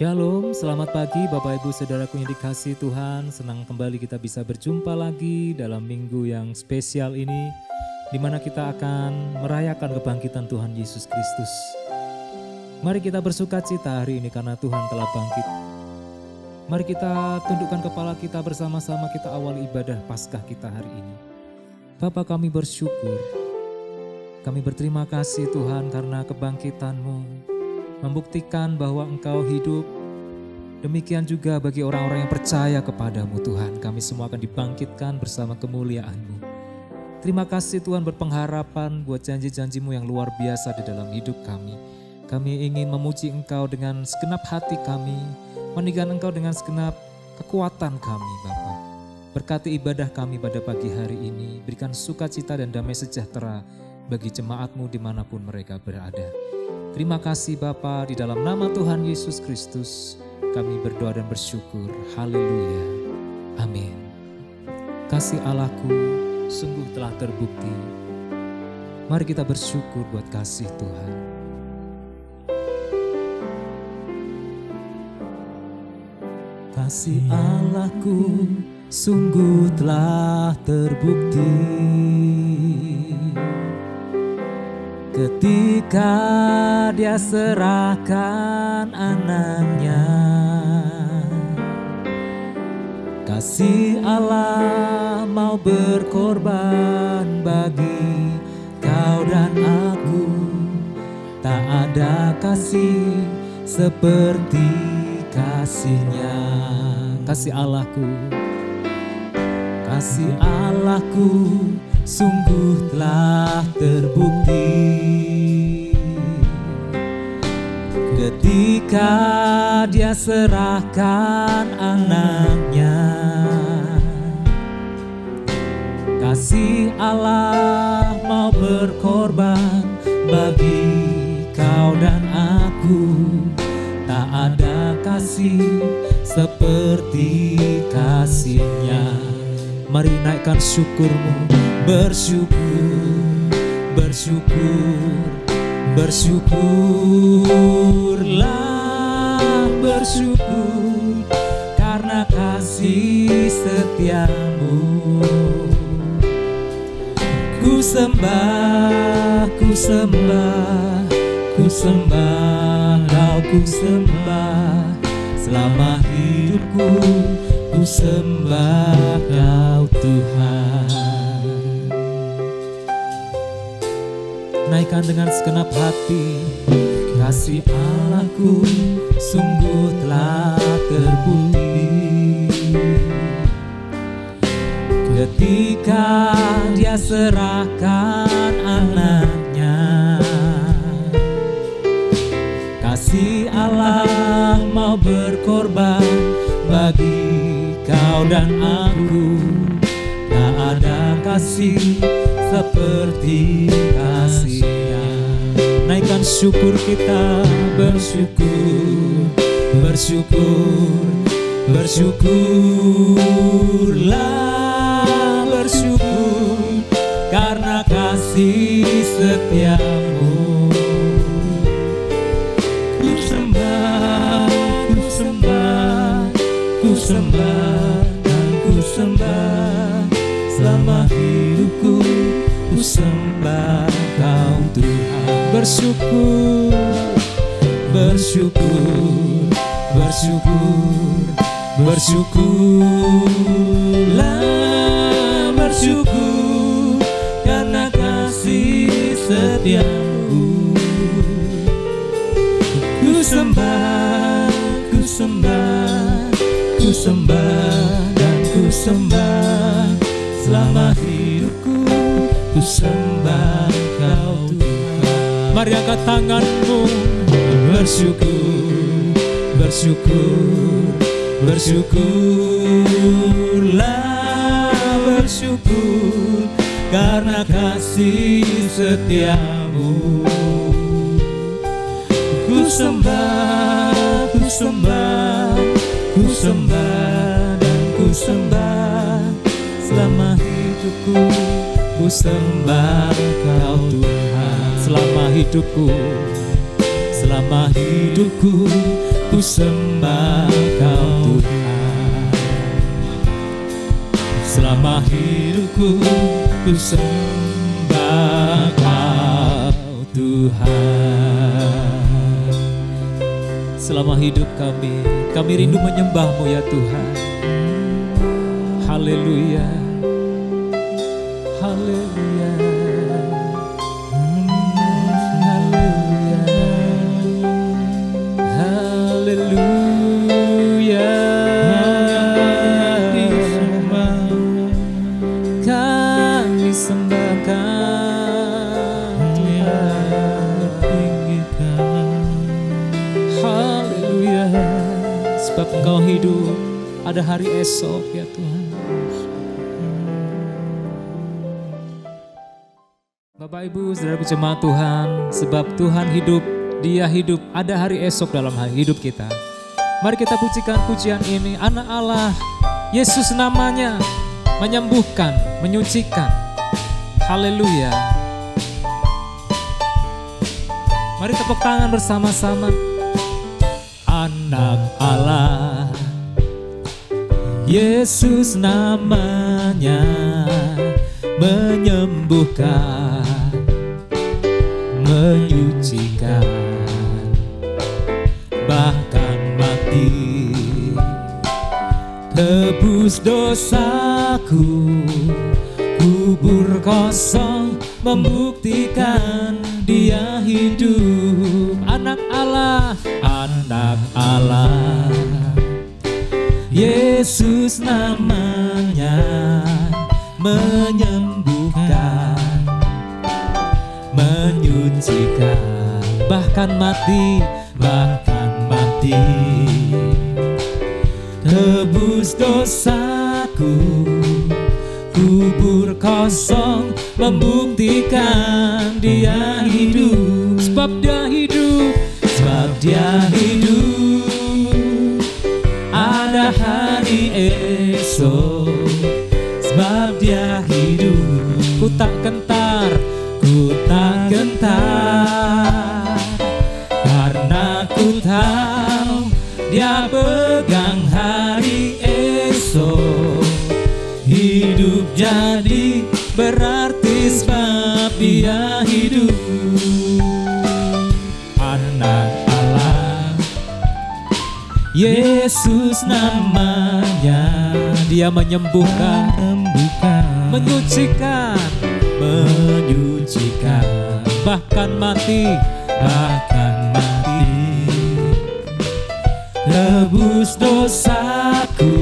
Shalom, selamat pagi Bapak Ibu Saudaraku yang dikasihi Tuhan. Senang kembali kita bisa berjumpa lagi dalam minggu yang spesial ini, di mana kita akan merayakan kebangkitan Tuhan Yesus Kristus. Mari kita bersukacita hari ini karena Tuhan telah bangkit. Mari kita tundukkan kepala kita bersama-sama, kita awali ibadah Paskah kita hari ini. Bapa, kami bersyukur, kami berterima kasih Tuhan karena kebangkitan-Mu membuktikan bahwa Engkau hidup. Demikian juga bagi orang-orang yang percaya kepadamu Tuhan, kami semua akan dibangkitkan bersama kemuliaan-Mu. Terima kasih Tuhan, berpengharapan buat janji-janji-Mu yang luar biasa di dalam hidup kami. Kami ingin memuji Engkau dengan segenap hati kami, meninggikan Engkau dengan segenap kekuatan kami Bapa. Berkati ibadah kami pada pagi hari ini, berikan sukacita dan damai sejahtera bagi jemaat-Mu dimanapun mereka berada. Terima kasih Bapa, di dalam nama Tuhan Yesus Kristus kami berdoa dan bersyukur. Haleluya. Amin. Kasih Allahku sungguh telah terbukti. Mari kita bersyukur buat kasih Tuhan. Kasih Allahku sungguh telah terbukti ketika Dia serahkan anaknya. Kasih Allah mau berkorban bagi kau dan aku. Tak ada kasih seperti kasih-Nya. Kasih Allahku, kasih Allahku sungguh telah terbukti ketika Dia serahkan anaknya. Kasih Allah mau berkorban bagi kau dan aku. Tak ada kasih seperti kasih-Nya. Mari naikkan syukurmu, bersyukur, bersyukur, bersyukurlah, bersyukur karena kasih setiamu. Ku sembah, ku sembah, ku sembah, kau ku sembah selama hidupku. Ku sembah kau Tuhan. Naikkan dengan segenap hati. Kasih Allahku sungguh telah terbukti ketika Dia serahkan anaknya. Kasih Allah mau berkorban bagi kau dan aku. Tak ada kasih seperti kasih-Nya. Naikkan syukur kita, bersyukur, bersyukur, bersyukurlah, bersyukur karena kasih setiamu. Ku sembah, ku sembah, ku sembah dan ku sembah selama hidupku. Ku sembah kau Tuhan. Bersyukur, bersyukur, bersyukur, bersyukurlah, bersyukur karena kasih setiamu. Ku sembah, ku sembah, ku sembah dan ku sembah selama hidupku. Ku sembah kau Tuhan. Mari angkat tanganmu, bersyukur, bersyukur, bersyukurlah, bersyukur karena kasih setiamu. Ku sembah, ku sembah, ku sembah dan ku sembah selama hidupku. Ku sembah kau Tuhan selama hidupku, selama hidupku. Ku sembah Kau Tuhan. Selama hidupku ku sembah Kau Tuhan. Selama hidup kami rindu menyembah-Mu ya Tuhan. Haleluya, haleluya, haleluya, haleluya. Kami sembah Kau Tuhan. Haleluya, sebab Engkau hidup, ada hari esok ya Tuhan. Bapak Ibu, saudara jemaat Tuhan, sebab Tuhan hidup, Dia hidup, ada hari esok dalam hidup kita. Mari kita pujikan pujian ini. Anak Allah, Yesus namanya, menyembuhkan, menyucikan. Haleluya. Mari tepuk tangan bersama-sama. Anak Allah, Yesus namanya, menyembuhkan, menyucikan, bahkan mati, tebus dosaku, kubur kosong, membuktikan Dia hidup. Anak Allah, anak Allah, Yesus namanya, menyembuhkan, menyucikan, bahkan mati, tebus dosaku, kubur kosong, membuktikan Dia hidup. Sebab Dia hidup, sebab Dia hidup, ada hari esok. Sebab Dia hidup, ku tak gentar, karena ku tahu Dia pegang hari esok. Hidup jadi berarti sebab Dia hidup. Anak Allah, Yesus namanya, Dia menyembuhkan, menyucikan, bahkan mati, tebus dosaku,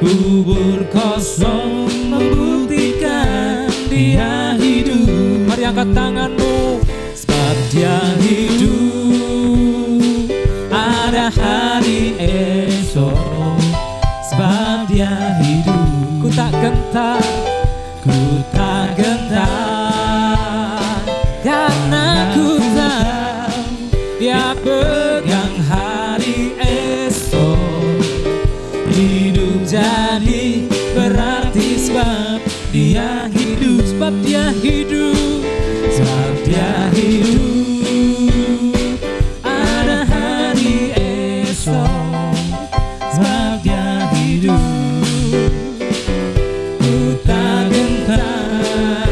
kubur kosong, membuktikan Dia hidup. Mari angkat tanganmu. Sebab Dia hidup, ada hari esok. Sebab Dia hidup, ku tak gentar, karena ku tahu Dia pegang hari esok. Hidup jadi berarti sebab Dia hidup. Sebab Dia hidup, sebab Dia hidup, ada hari esok. Sebab Dia hidup, ku tak gentar,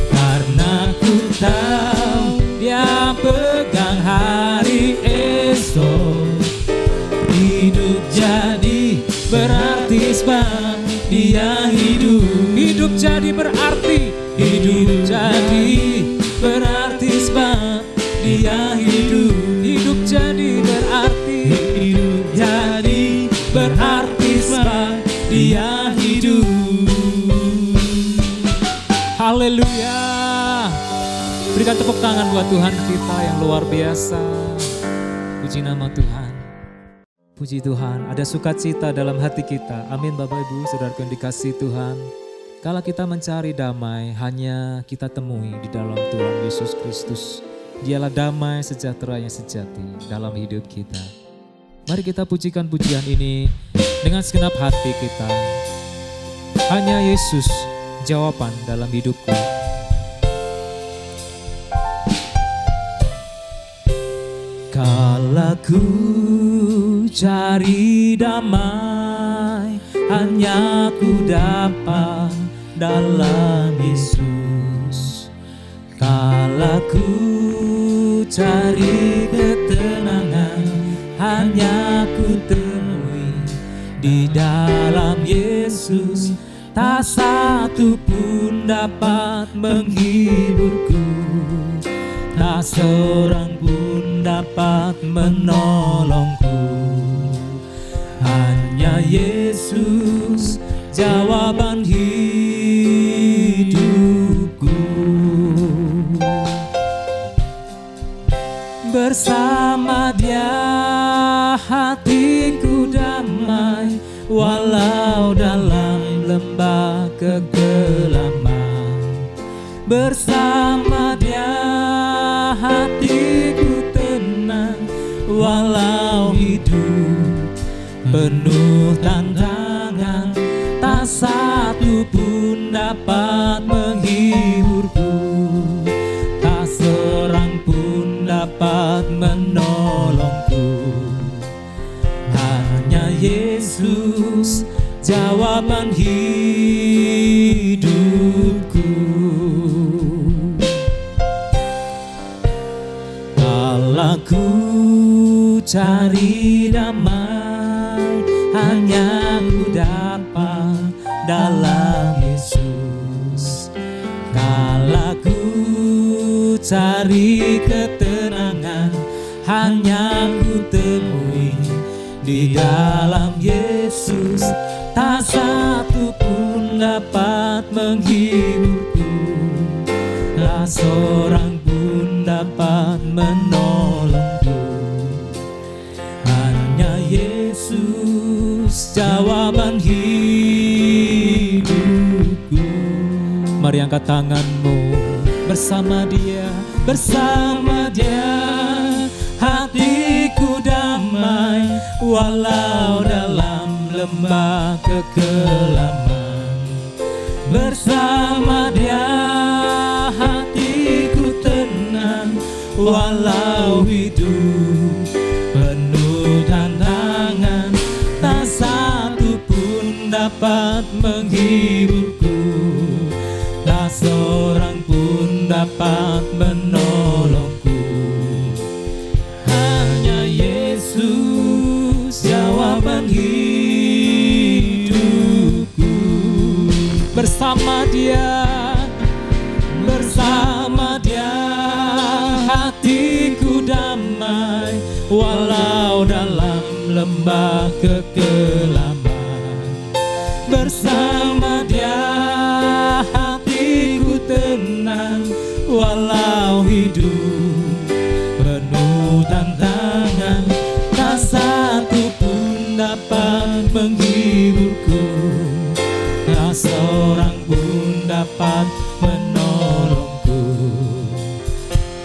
karena ku tahu Dia pegang hari esok. Hidup jadi berarti sebab Dia hidup. Hidup jadi berarti, hidup jadi berarti sebab Dia hidup. Hidup jadi berarti, hidup jadi berarti sebab Dia hidup. Haleluya. Berikan tepuk tangan buat Tuhan kita yang luar biasa. Puji nama Tuhan. Puji Tuhan, ada sukacita dalam hati kita. Amin Bapak Ibu, saudaraku yang dikasihi Tuhan. Kala kita mencari damai, hanya kita temui di dalam Tuhan Yesus Kristus. Dialah damai sejahtera yang sejati dalam hidup kita. Mari kita pujikan pujian ini dengan segenap hati kita. Hanya Yesus jawaban dalam hidupku. Kala ku cari damai, hanya ku dapat dalam Yesus. Kala ku cari ketenangan, hanya ku temui di dalam Yesus. Tak satu pun dapat menghiburku, tak seorang pun dapat menolongku. Hanya Yesus jawaban hidupku. Bersama Dia hatiku damai, walau dalam lembah kegelapan. Bersama Dia hatiku tenang, walau hidup penuh tantangan. Tak satu pun dapat menghiburku, tak seorang pun dapat menolongku. Hanya Yesus jawaban hidupku. Kala ku cari damai, hanya ku dapat dalam Yesus. Kala ku cari ketenangan, hanya ku temui di dalam Yesus. Tak satu pun dapat menghiburku, tak seorang pun dapat menolongku. Hanya Yesus jawaban hidupku. Mari angkat tanganmu. Bersama Dia, bersama Dia hatiku damai, walau dalam lembah kekelaman. Bersama Dia hatiku tenang, walau hidup penuh tantangan. Tak satu pun dapat menghiburku, tak seorang pun dapat menolongku. Hanya Yesus jawaban hidupku. Bersama Dia, bersama Dia hatiku damai, walau dalam lembah kekelaman. Bersama Dia hatiku tenang, walau hidup penuh tantangan. Tak satu pun dapat menghiburku, tak seorang pun dapat menolongku.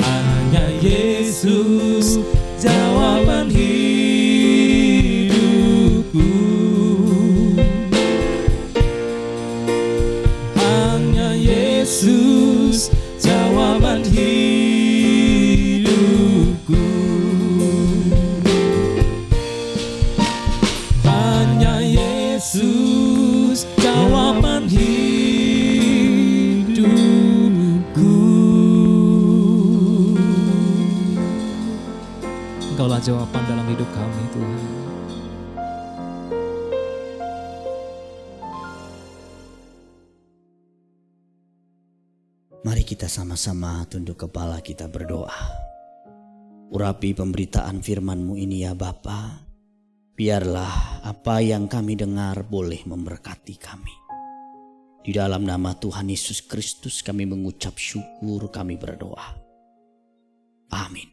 Hanya Yesus jawaban hidupku. Hanya Yesus jawaban hidupku. Hanya Yesus jawaban hidupku. Engkaulah jawaban dalam hidup kami, Tuhan. Mari kita sama-sama tunduk kepala, kita berdoa. Urapi pemberitaan firman-Mu ini ya Bapa. Biarlah apa yang kami dengar boleh memberkati kami. Di dalam nama Tuhan Yesus Kristus kami mengucap syukur, kami berdoa. Amin.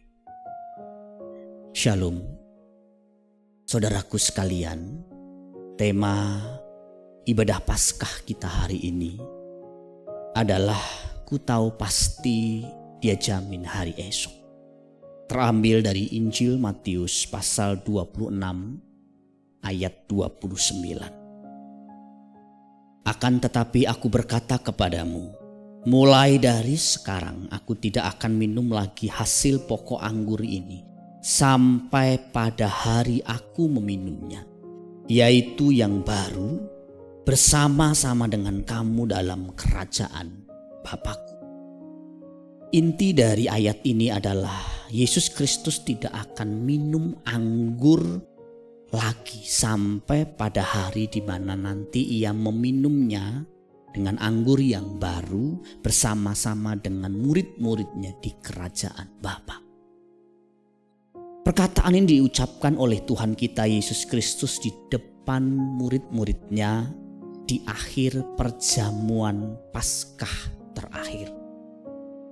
Shalom. Saudaraku sekalian, tema ibadah Paskah kita hari ini adalah ku tahu pasti Dia jamin hari esok. Terambil dari Injil Matius pasal 26 ayat 29. Akan tetapi aku berkata kepadamu, mulai dari sekarang aku tidak akan minum lagi hasil pokok anggur ini sampai pada hari aku meminumnya, yaitu yang baru bersama-sama dengan kamu dalam kerajaan Bapa-Ku. Inti dari ayat ini adalah Yesus Kristus tidak akan minum anggur lagi sampai pada hari di mana nanti ia meminumnya dengan anggur yang baru bersama-sama dengan murid-muridnya di kerajaan Bapa. Perkataan ini diucapkan oleh Tuhan kita Yesus Kristus di depan murid-muridnya di akhir perjamuan Paskah terakhir.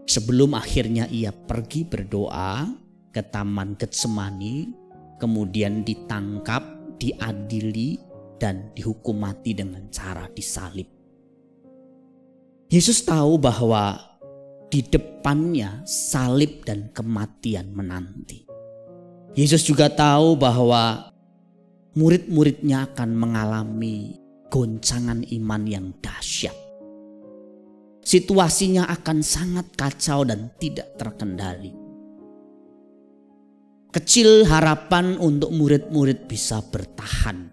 Sebelum akhirnya ia pergi berdoa ke Taman Getsemani, kemudian ditangkap, diadili, dan dihukum mati dengan cara disalib. Yesus tahu bahwa di depannya salib dan kematian menanti. Yesus juga tahu bahwa murid-muridnya akan mengalami goncangan iman yang dahsyat. Situasinya akan sangat kacau dan tidak terkendali. Kecil harapan untuk murid-murid bisa bertahan.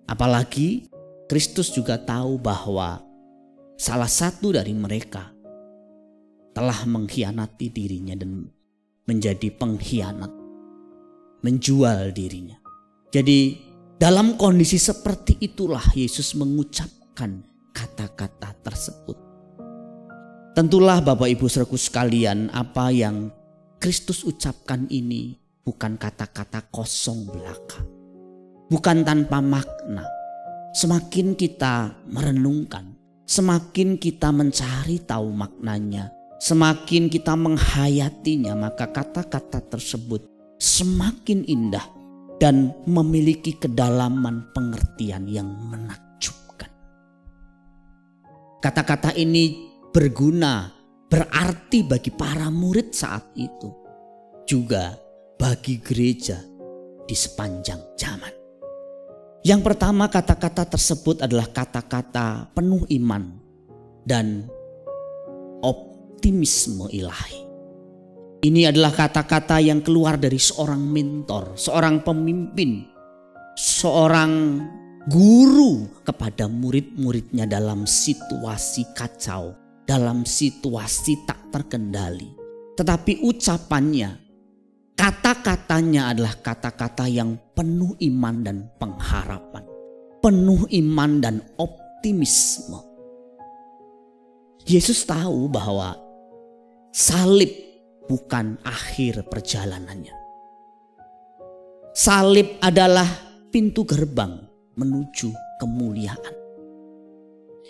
Apalagi Kristus juga tahu bahwa salah satu dari mereka telah mengkhianati dirinya dan menjadi pengkhianat, menjual dirinya. Jadi dalam kondisi seperti itulah Yesus mengucapkan kata-kata tersebut. Tentulah Bapak Ibu Saudaraku sekalian, apa yang Kristus ucapkan ini bukan kata-kata kosong belaka, bukan tanpa makna. Semakin kita merenungkan, semakin kita mencari tahu maknanya, semakin kita menghayatinya, maka kata-kata tersebut semakin indah dan memiliki kedalaman pengertian yang menakjubkan. Kata-kata ini berguna, berarti bagi para murid saat itu, juga bagi gereja di sepanjang zaman. Yang pertama, kata-kata tersebut adalah kata-kata penuh iman dan optimisme ilahi. Ini adalah kata-kata yang keluar dari seorang mentor, seorang pemimpin, seorang guru kepada murid-muridnya dalam situasi kacau, dalam situasi tak terkendali. Tetapi ucapannya, kata-katanya adalah kata-kata yang penuh iman dan pengharapan, penuh iman dan optimisme. Yesus tahu bahwa salib bukan akhir perjalanannya. Salib adalah pintu gerbang menuju kemuliaan.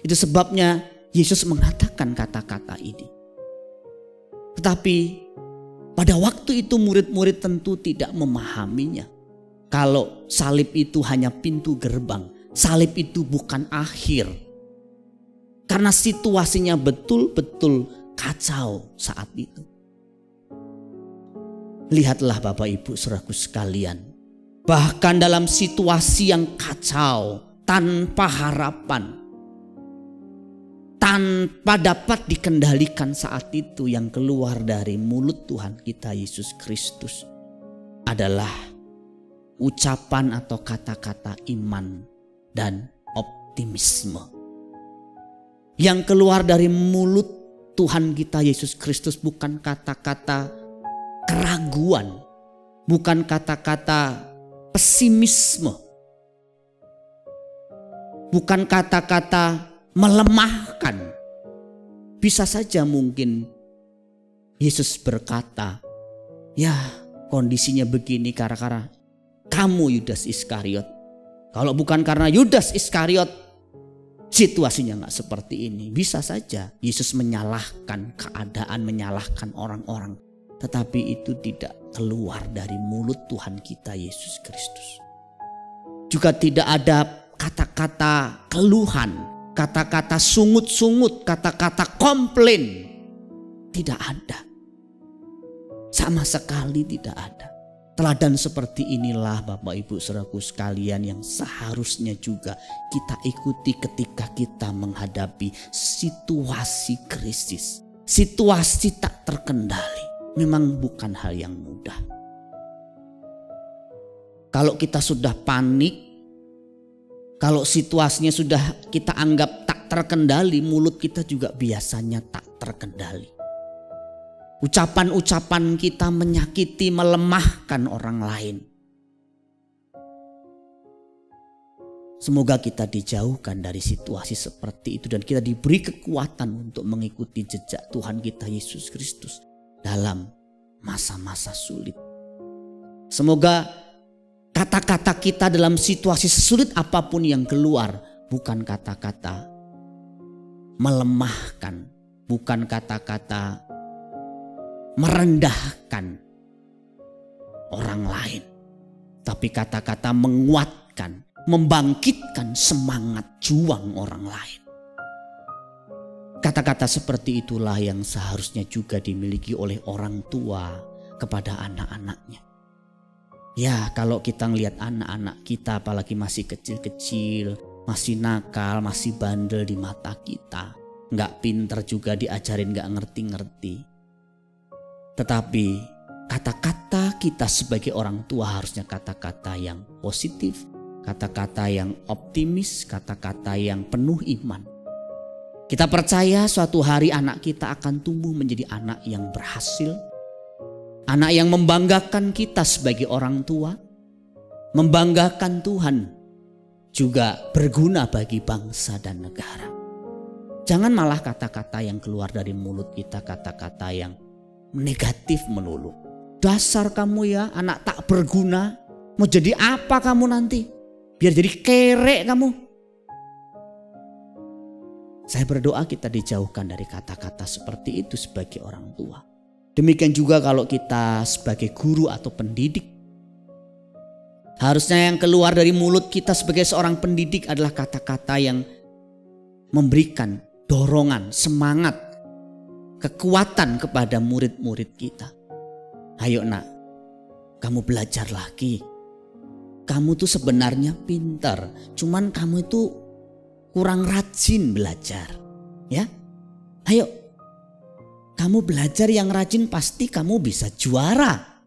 Itu sebabnya Yesus mengatakan kata-kata ini. Tetapi pada waktu itu murid-murid tentu tidak memahaminya. Kalau salib itu hanya pintu gerbang, salib itu bukan akhir. Karena situasinya betul-betul kacau saat itu. Lihatlah Bapak Ibu Saudaraku sekalian, bahkan dalam situasi yang kacau, tanpa harapan, tanpa dapat dikendalikan saat itu, yang keluar dari mulut Tuhan kita Yesus Kristus adalah ucapan atau kata-kata iman dan optimisme. Yang keluar dari mulut Tuhan kita Yesus Kristus bukan kata-kata keraguan, bukan kata-kata pesimisme, bukan kata-kata melemahkan. Bisa saja mungkin Yesus berkata, ya kondisinya begini karena kamu Yudas Iskariot. Kalau bukan karena Yudas Iskariot, situasinya gak seperti ini. Bisa saja Yesus menyalahkan keadaan, menyalahkan orang-orang. Tetapi itu tidak keluar dari mulut Tuhan kita Yesus Kristus. Juga tidak ada kata-kata keluhan, kata-kata sungut-sungut, kata-kata komplain. Tidak ada. Sama sekali tidak ada. Teladan seperti inilah Bapak Ibu Saudaraku sekalian yang seharusnya juga kita ikuti ketika kita menghadapi situasi krisis. Situasi tak terkendali. Memang bukan hal yang mudah. Kalau kita sudah panik, kalau situasinya sudah kita anggap tak terkendali, mulut kita juga biasanya tak terkendali. Ucapan-ucapan kita menyakiti, melemahkan orang lain. Semoga kita dijauhkan dari situasi seperti itu dan kita diberi kekuatan untuk mengikuti jejak Tuhan kita Yesus Kristus dalam masa-masa sulit. Semoga kata-kata kita dalam situasi sesulit apapun yang keluar bukan kata-kata melemahkan, bukan kata-kata merendahkan orang lain, tapi kata-kata menguatkan, membangkitkan semangat juang orang lain. Kata-kata seperti itulah yang seharusnya juga dimiliki oleh orang tua kepada anak-anaknya. Ya, kalau kita ngelihat anak-anak kita apalagi masih kecil-kecil, masih nakal, masih bandel di mata kita, nggak pinter juga diajarin, nggak ngerti-ngerti. Tetapi kata-kata kita sebagai orang tua harusnya kata-kata yang positif, kata-kata yang optimis, kata-kata yang penuh iman. Kita percaya suatu hari anak kita akan tumbuh menjadi anak yang berhasil, anak yang membanggakan kita sebagai orang tua, membanggakan Tuhan, juga berguna bagi bangsa dan negara. Jangan malah kata-kata yang keluar dari mulut kita kata-kata yang negatif melulu. Dasar kamu ya anak tak berguna, mau jadi apa kamu nanti? Biar jadi kerek kamu. Saya berdoa kita dijauhkan dari kata-kata seperti itu sebagai orang tua. Demikian juga kalau kita sebagai guru atau pendidik. Harusnya yang keluar dari mulut kita sebagai seorang pendidik adalah kata-kata yang memberikan dorongan, semangat, kekuatan kepada murid-murid kita. Ayo nak, kamu belajar lagi. Kamu tuh sebenarnya pintar, cuman kamu itu kurang rajin belajar. Ya, ayo, kamu belajar yang rajin pasti kamu bisa juara.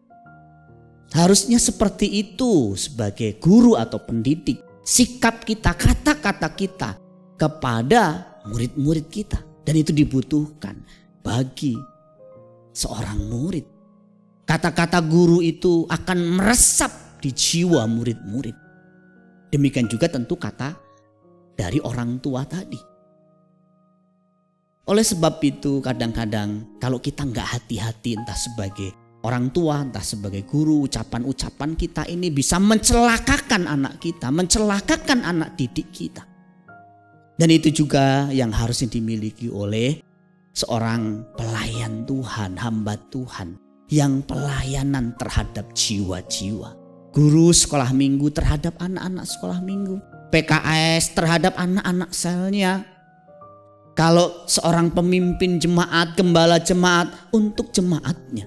Harusnya seperti itu sebagai guru atau pendidik. Sikap kita, kata-kata kita kepada murid-murid kita. Dan itu dibutuhkan bagi seorang murid. Kata-kata guru itu akan meresap di jiwa murid-murid. Demikian juga tentu kata dari orang tua tadi. Oleh sebab itu kadang-kadang kalau kita nggak hati-hati entah sebagai orang tua, entah sebagai guru, ucapan-ucapan kita ini bisa mencelakakan anak kita, mencelakakan anak didik kita. Dan itu juga yang harusnya dimiliki oleh seorang pelayan Tuhan, hamba Tuhan yang pelayanan terhadap jiwa-jiwa. Guru sekolah minggu terhadap anak-anak sekolah minggu. PKS terhadap anak-anak selnya. Kalau seorang pemimpin jemaat, gembala jemaat untuk jemaatnya.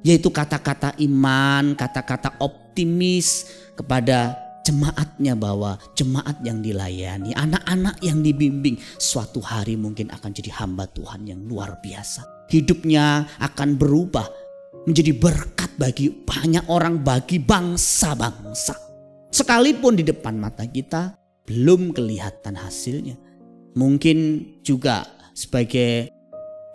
Yaitu kata-kata iman, kata-kata optimis kepada jemaatnya bahwa jemaat yang dilayani, anak-anak yang dibimbing suatu hari mungkin akan jadi hamba Tuhan yang luar biasa. Hidupnya akan berubah menjadi berkat bagi banyak orang, bagi bangsa-bangsa. Sekalipun di depan mata kita belum kelihatan hasilnya. Mungkin juga sebagai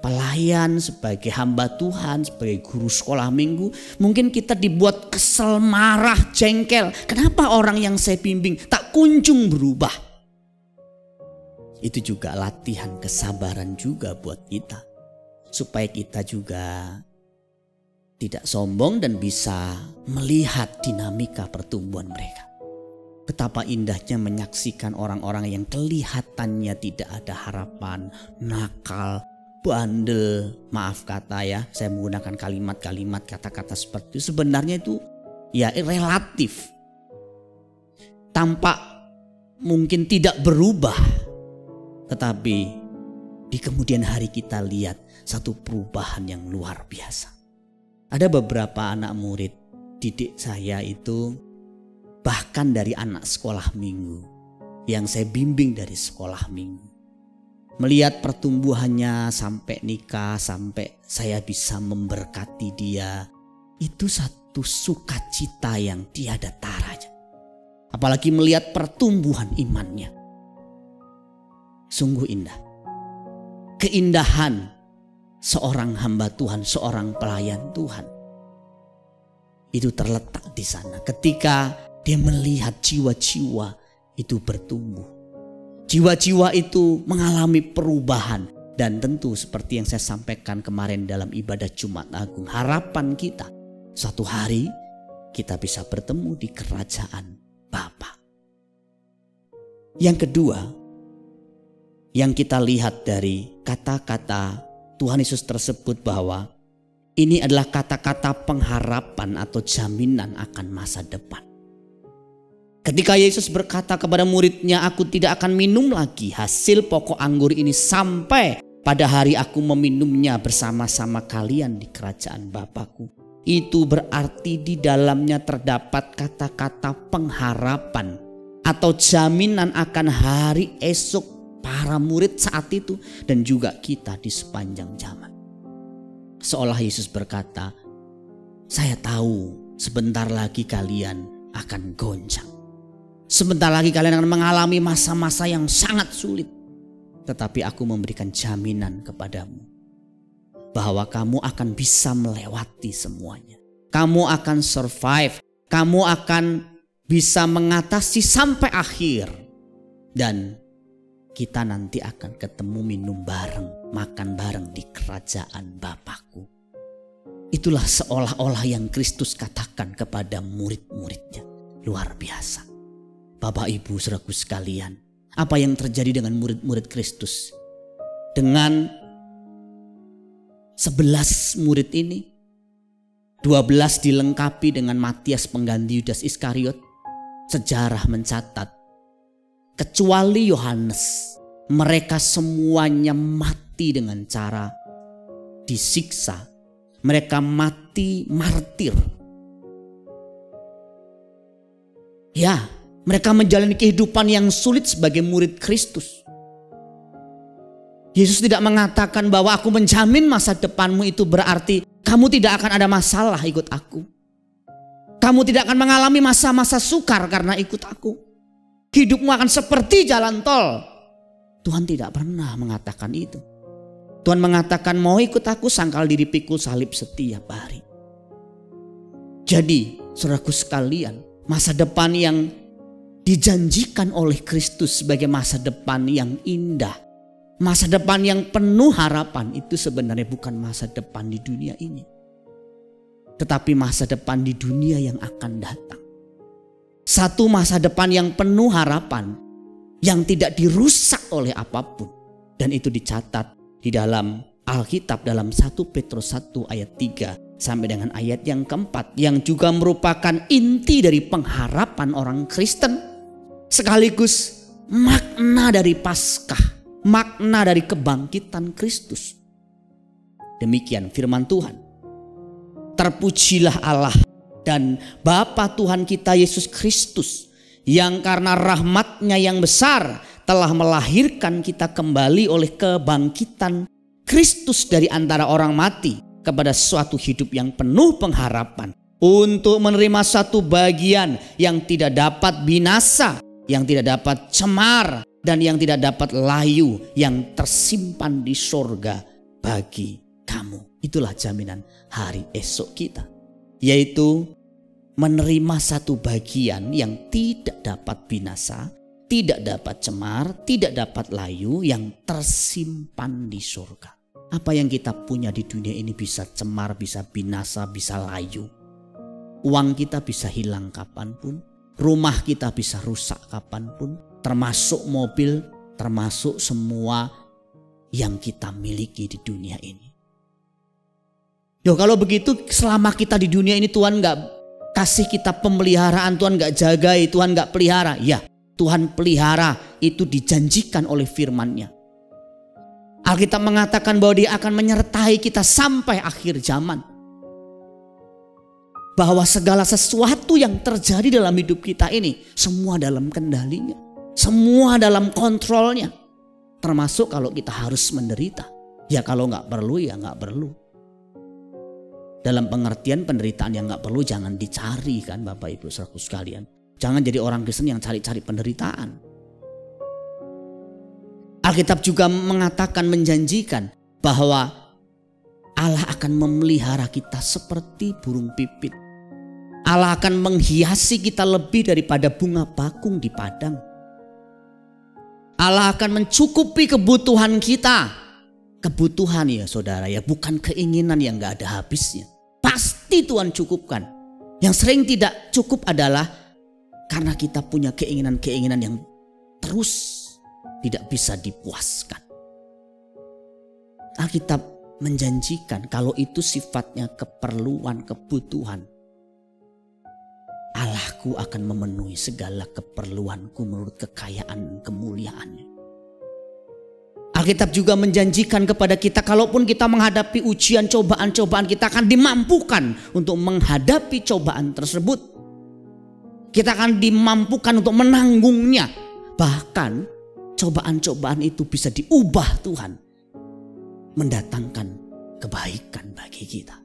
pelayan, sebagai hamba Tuhan, sebagai guru sekolah minggu, mungkin kita dibuat kesel, marah, jengkel. Kenapa orang yang saya bimbing tak kunjung berubah? Itu juga latihan kesabaran juga buat kita. Supaya kita juga tidak sombong dan bisa melihat dinamika pertumbuhan mereka. Betapa indahnya menyaksikan orang-orang yang kelihatannya tidak ada harapan, nakal, bandel, maaf kata ya, saya menggunakan kalimat-kalimat kata-kata seperti itu. Sebenarnya itu ya relatif. Tampak mungkin tidak berubah. Tetapi di kemudian hari kita lihat satu perubahan yang luar biasa. Ada beberapa anak murid didik saya itu bahkan dari anak sekolah minggu yang saya bimbing dari sekolah minggu. Melihat pertumbuhannya sampai nikah, sampai saya bisa memberkati dia. Itu suatu sukacita yang tiada taranya. Apalagi melihat pertumbuhan imannya. Sungguh indah. Keindahan seorang hamba Tuhan, seorang pelayan Tuhan. Itu terletak di sana ketika dia melihat jiwa-jiwa itu bertumbuh. Jiwa-jiwa itu mengalami perubahan. Dan tentu seperti yang saya sampaikan kemarin dalam ibadah Jumat Agung, harapan kita suatu hari kita bisa bertemu di kerajaan Bapa. Yang kedua, yang kita lihat dari kata-kata Tuhan Yesus tersebut bahwa ini adalah kata-kata pengharapan atau jaminan akan masa depan. Ketika Yesus berkata kepada muridnya, "Aku tidak akan minum lagi hasil pokok anggur ini sampai pada hari aku meminumnya bersama-sama kalian di kerajaan Bapakku." Itu berarti di dalamnya terdapat kata-kata pengharapan atau jaminan akan hari esok para murid saat itu dan juga kita di sepanjang zaman. Seolah Yesus berkata, "Saya tahu sebentar lagi kalian akan goncang. Sebentar lagi kalian akan mengalami masa-masa yang sangat sulit. Tetapi aku memberikan jaminan kepadamu bahwa kamu akan bisa melewati semuanya. Kamu akan survive. Kamu akan bisa mengatasi sampai akhir. Dan kita nanti akan ketemu, minum bareng, makan bareng di kerajaan Bapakku." Itulah seolah-olah yang Kristus katakan kepada murid-muridnya. Luar biasa. Bapak, Ibu, saudaraku sekalian, apa yang terjadi dengan murid-murid Kristus? Dengan 11 murid ini, 12 dilengkapi dengan Matias pengganti Yudas Iskariot. Sejarah mencatat, kecuali Yohanes, mereka semuanya mati dengan cara disiksa. Mereka mati martir. Ya, mereka menjalani kehidupan yang sulit sebagai murid Kristus. Yesus tidak mengatakan bahwa aku menjamin masa depanmu, itu berarti kamu tidak akan ada masalah ikut aku. Kamu tidak akan mengalami masa-masa sukar karena ikut aku. Hidupmu akan seperti jalan tol. Tuhan tidak pernah mengatakan itu. Tuhan mengatakan, mau ikut aku, sangkal diri, pikul salib setiap hari. Jadi saudaraku sekalian, masa depan yang dijanjikan oleh Kristus sebagai masa depan yang indah, masa depan yang penuh harapan, itu sebenarnya bukan masa depan di dunia ini, tetapi masa depan di dunia yang akan datang. Satu masa depan yang penuh harapan, yang tidak dirusak oleh apapun. Dan itu dicatat di dalam Alkitab dalam 1 Petrus 1 ayat 3 sampai dengan ayat yang keempat, yang juga merupakan inti dari pengharapan orang Kristen. Sekaligus makna dari Paskah, makna dari kebangkitan Kristus. Demikian firman Tuhan. Terpujilah Allah dan Bapa Tuhan kita Yesus Kristus, yang karena rahmat-Nya yang besar telah melahirkan kita kembali oleh kebangkitan Kristus dari antara orang mati kepada suatu hidup yang penuh pengharapan, untuk menerima satu bagian yang tidak dapat binasa, yang tidak dapat cemar, dan yang tidak dapat layu, yang tersimpan di sorga bagi kamu. Itulah jaminan hari esok kita, yaitu menerima satu bagian yang tidak dapat binasa, tidak dapat cemar, tidak dapat layu, yang tersimpan di sorga. Apa yang kita punya di dunia ini bisa cemar, bisa binasa, bisa layu. Uang kita bisa hilang kapanpun, rumah kita bisa rusak kapanpun, termasuk mobil, termasuk semua yang kita miliki di dunia ini. Yo, kalau begitu selama kita di dunia ini Tuhan gak kasih kita pemeliharaan, Tuhan gak jagai, Tuhan gak pelihara. Ya, Tuhan pelihara, itu dijanjikan oleh firman-Nya. Alkitab mengatakan bahwa Dia akan menyertai kita sampai akhir zaman. Bahwa segala sesuatu yang terjadi dalam hidup kita ini, semua dalam kendalinya, semua dalam kontrolnya. Termasuk kalau kita harus menderita. Ya kalau gak perlu, ya gak perlu. Dalam pengertian penderitaan yang gak perlu jangan dicari kan Bapak Ibu saudaraku sekalian. Jangan jadi orang Kristen yang cari-cari penderitaan. Alkitab juga mengatakan, menjanjikan bahwa Allah akan memelihara kita seperti burung pipit. Allah akan menghiasi kita lebih daripada bunga bakung di padang. Allah akan mencukupi kebutuhan kita. Kebutuhan ya saudara ya, bukan keinginan yang gak ada habisnya. Pasti Tuhan cukupkan. Yang sering tidak cukup adalah karena kita punya keinginan-keinginan yang terus tidak bisa dipuaskan. Alkitab menjanjikan kalau itu sifatnya keperluan, kebutuhan. Allahku akan memenuhi segala keperluanku menurut kekayaan dan kemuliaannya. Alkitab juga menjanjikan kepada kita kalaupun kita menghadapi ujian, cobaan-cobaan, kita akan dimampukan untuk menghadapi cobaan tersebut. Kita akan dimampukan untuk menanggungnya. Bahkan cobaan-cobaan itu bisa diubah Tuhan, mendatangkan kebaikan bagi kita.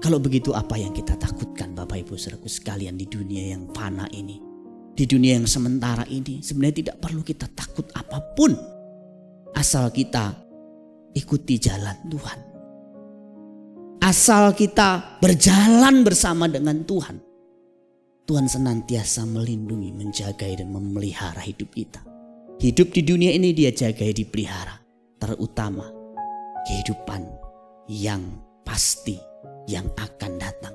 Kalau begitu apa yang kita takutkan Bapak Ibu saudaraku sekalian di dunia yang fana ini, di dunia yang sementara ini? Sebenarnya tidak perlu kita takut apapun, asal kita ikuti jalan Tuhan, asal kita berjalan bersama dengan Tuhan. Tuhan senantiasa melindungi, menjagai dan memelihara hidup kita. Hidup di dunia ini Dia jagai, dipelihara, terutama kehidupan yang pasti yang akan datang.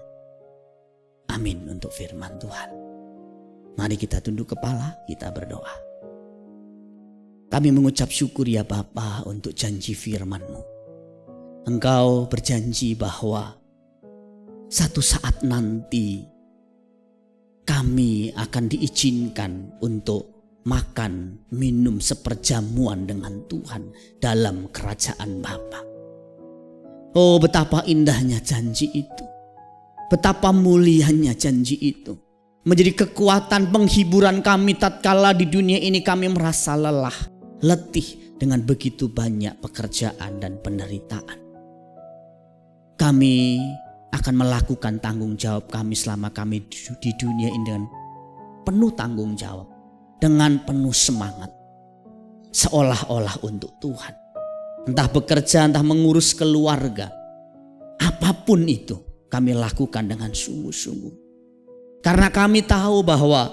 Amin untuk firman Tuhan. Mari kita tunduk kepala, kita berdoa. Kami mengucap syukur ya Bapa untuk janji firman-Mu. Engkau berjanji bahwa satu saat nanti kami akan diizinkan untuk makan, minum seperjamuan dengan Tuhan dalam kerajaan Bapa. Oh, betapa indahnya janji itu. Betapa mulianya janji itu. Menjadi kekuatan penghiburan kami tatkala di dunia ini kami merasa lelah, letih dengan begitu banyak pekerjaan dan penderitaan. Kami akan melakukan tanggung jawab kami selama kami di dunia ini dengan penuh tanggung jawab, dengan penuh semangat, seolah-olah untuk Tuhan. Entah bekerja, entah mengurus keluarga, apapun itu kami lakukan dengan sungguh-sungguh. Karena kami tahu bahwa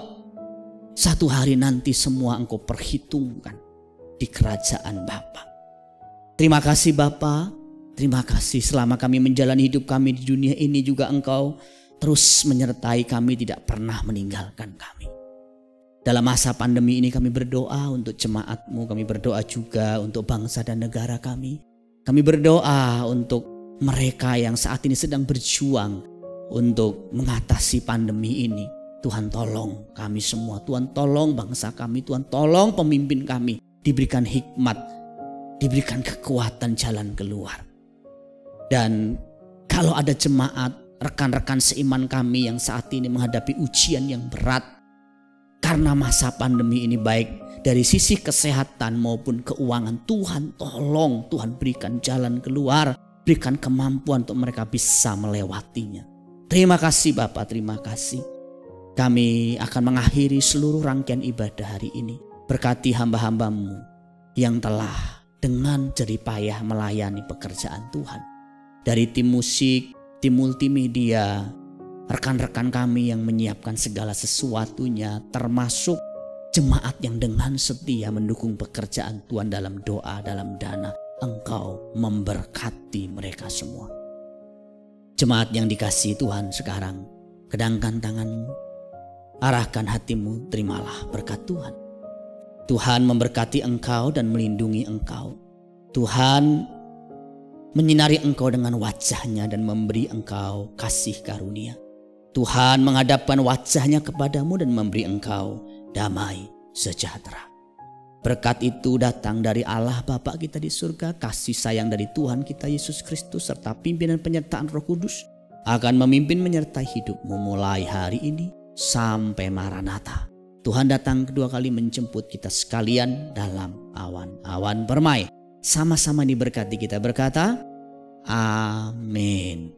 satu hari nanti semua Engkau perhitungkan di kerajaan Bapa. Terima kasih Bapa, terima kasih selama kami menjalani hidup kami di dunia ini juga Engkau terus menyertai kami, tidak pernah meninggalkan kami. Dalam masa pandemi ini kami berdoa untuk jemaat-Mu, kami berdoa juga untuk bangsa dan negara kami. Kami berdoa untuk mereka yang saat ini sedang berjuang untuk mengatasi pandemi ini. Tuhan tolong kami semua, Tuhan tolong bangsa kami, Tuhan tolong pemimpin kami. Diberikan hikmat, diberikan kekuatan jalan keluar. Dan kalau ada jemaat, rekan-rekan seiman kami yang saat ini menghadapi ujian yang berat, karena masa pandemi ini baik dari sisi kesehatan maupun keuangan, Tuhan tolong, Tuhan berikan jalan keluar, berikan kemampuan untuk mereka bisa melewatinya. Terima kasih Bapak, terima kasih. Kami akan mengakhiri seluruh rangkaian ibadah hari ini. Berkati hamba-hamba-Mu yang telah dengan jerih payah melayani pekerjaan Tuhan. Dari tim musik, tim multimedia, rekan-rekan kami yang menyiapkan segala sesuatunya, termasuk jemaat yang dengan setia mendukung pekerjaan Tuhan dalam doa, dalam dana. Engkau memberkati mereka semua. Jemaat yang dikasihi Tuhan sekarang, kedangkan tangan-Mu, arahkan hatimu, terimalah berkat Tuhan. Tuhan memberkati engkau dan melindungi engkau. Tuhan menyinari engkau dengan wajah-Nya dan memberi engkau kasih karunia. Tuhan menghadapkan wajah-Nya kepadamu dan memberi engkau damai sejahtera. Berkat itu datang dari Allah Bapa kita di surga, kasih sayang dari Tuhan kita Yesus Kristus, serta pimpinan penyertaan Roh Kudus akan memimpin menyertai hidupmu mulai hari ini sampai Maranatha. Tuhan datang kedua kali menjemput kita sekalian dalam awan-awan permai. Sama-sama diberkati, kita berkata amin.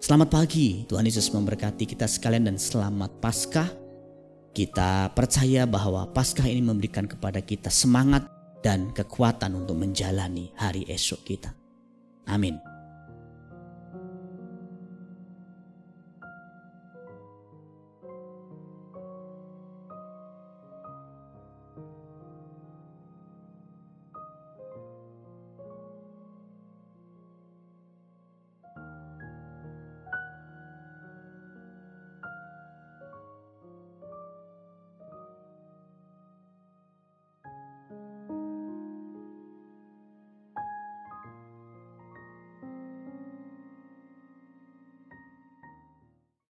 Selamat pagi, Tuhan Yesus memberkati kita sekalian dan selamat Paskah. Kita percaya bahwa Paskah ini memberikan kepada kita semangat dan kekuatan untuk menjalani hari esok kita. Amin.